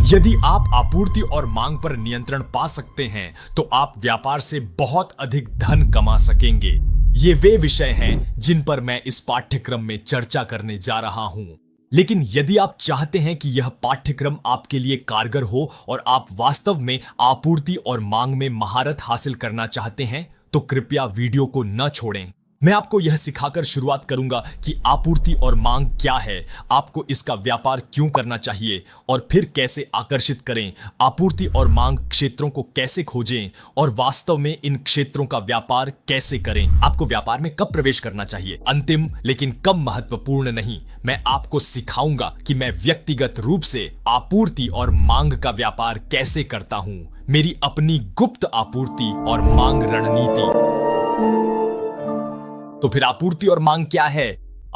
यदि आप आपूर्ति और मांग पर नियंत्रण पा सकते हैं तो आप व्यापार से बहुत अधिक धन कमा सकेंगे। ये वे विषय हैं जिन पर मैं इस पाठ्यक्रम में चर्चा करने जा रहा हूं। लेकिन यदि आप चाहते हैं कि यह पाठ्यक्रम आपके लिए कारगर हो और आप वास्तव में आपूर्ति और मांग में महारत हासिल करना चाहते हैं तो कृपया वीडियो को न छोड़ें। मैं आपको यह सिखाकर शुरुआत करूंगा कि आपूर्ति और मांग क्या है, आपको इसका व्यापार क्यों करना चाहिए और फिर कैसे आकर्षित करें, आपूर्ति और मांग क्षेत्रों को कैसे खोजें और वास्तव में इन क्षेत्रों का व्यापार कैसे करें। आपको व्यापार में कब प्रवेश करना चाहिए, अंतिम लेकिन कम महत्वपूर्ण नहीं, मैं आपको सिखाऊंगा कि मैं व्यक्तिगत रूप से आपूर्ति और मांग का व्यापार कैसे करता हूं, मेरी अपनी गुप्त आपूर्ति और मांग रणनीति। तो फिर आपूर्ति और मांग क्या है?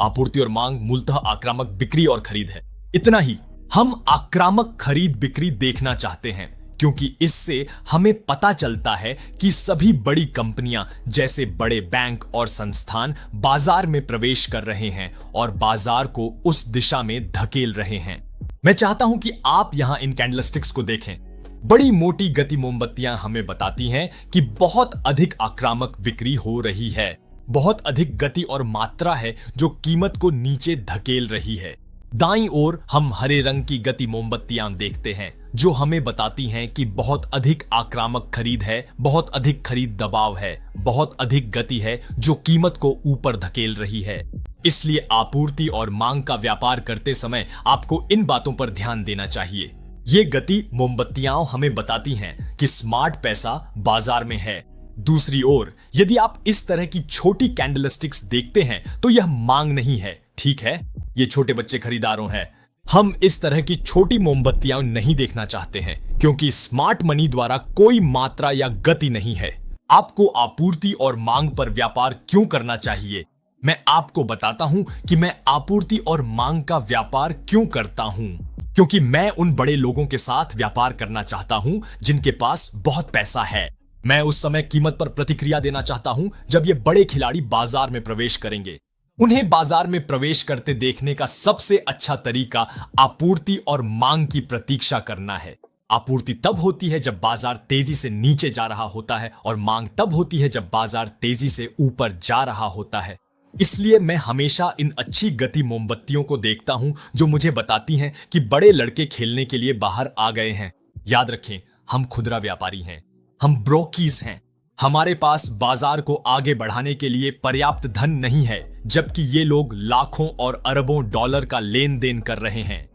आपूर्ति और मांग मूलतः आक्रामक बिक्री और खरीद है। इतना ही, हम आक्रामक खरीद बिक्री देखना चाहते हैं क्योंकि इससे हमें पता चलता है कि सभी बड़ी कंपनियां जैसे बड़े बैंक और संस्थान बाजार में प्रवेश कर रहे हैं और बाजार को उस दिशा में धकेल रहे हैं। मैं चाहता हूं कि आप यहां इन कैंडलस्टिक्स को देखें। बड़ी मोटी गति मोमबत्तियां हमें बताती हैं कि बहुत अधिक आक्रामक बिक्री हो रही है। बहुत अधिक गति और मात्रा है जो कीमत को नीचे धकेल रही है। दाईं ओर हम हरे रंग की गति मोमबत्तियां देखते हैं जो हमें बताती हैं कि बहुत अधिक आक्रामक खरीद है, बहुत अधिक खरीद दबाव है, बहुत अधिक गति है जो कीमत को ऊपर धकेल रही है। इसलिए आपूर्ति और मांग का व्यापार करते समय आपको इन बातों पर ध्यान देना चाहिए। ये गति मोमबत्तियां हमें बताती हैं कि स्मार्ट पैसा बाजार में है। दूसरी ओर यदि आप इस तरह की छोटी कैंडलस्टिक्स देखते हैं तो यह मांग नहीं है, ठीक है? ये छोटे बच्चे खरीदारों हैं। हम इस तरह की छोटी मोमबत्तियां नहीं देखना चाहते हैं क्योंकि स्मार्ट मनी द्वारा कोई मात्रा या गति नहीं है। आपको आपूर्ति और मांग पर व्यापार क्यों करना चाहिए? मैं आपको बताता हूं कि मैं आपूर्ति और मांग का व्यापार क्यों करता हूं। क्योंकि मैं उन बड़े लोगों के साथ व्यापार करना चाहता हूं जिनके पास बहुत पैसा है। मैं उस समय कीमत पर प्रतिक्रिया देना चाहता हूं जब ये बड़े खिलाड़ी बाजार में प्रवेश करेंगे। उन्हें बाजार में प्रवेश करते देखने का सबसे अच्छा तरीका आपूर्ति और मांग की प्रतीक्षा करना है। आपूर्ति तब होती है जब बाजार तेजी से नीचे जा रहा होता है और मांग तब होती है जब बाजार तेजी से ऊपर जा रहा होता है। इसलिए मैं हमेशा इन अच्छी गति मोमबत्तियों को देखता हूं जो मुझे बताती हैं कि बड़े लड़के खेलने के लिए बाहर आ गए हैं। याद रखें, हम खुदरा व्यापारी हैं, हम ब्रोकीज हैं। हमारे पास बाजार को आगे बढ़ाने के लिए पर्याप्त धन नहीं है, जबकि ये लोग लाखों और अरबों डॉलर का लेन देन कर रहे हैं।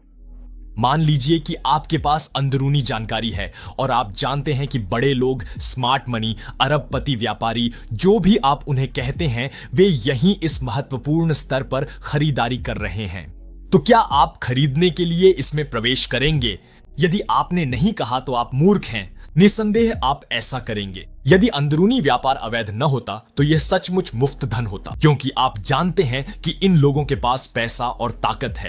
मान लीजिए कि आपके पास अंदरूनी जानकारी है और आप जानते हैं कि बड़े लोग, स्मार्ट मनी, अरबपति व्यापारी, जो भी आप उन्हें कहते हैं, वे यहीं इस महत्वपूर्ण स्तर पर खरीदारी कर रहे हैं। तो क्या आप खरीदने के लिए इसमें प्रवेश करेंगे? यदि आपने नहीं कहा तो आप मूर्ख हैं। निसंदेह आप ऐसा करेंगे। यदि अंदरूनी व्यापार अवैध न होता तो यह सचमुच मुफ्त धन होता, क्योंकि आप जानते हैं कि इन लोगों के पास पैसा और ताकत है।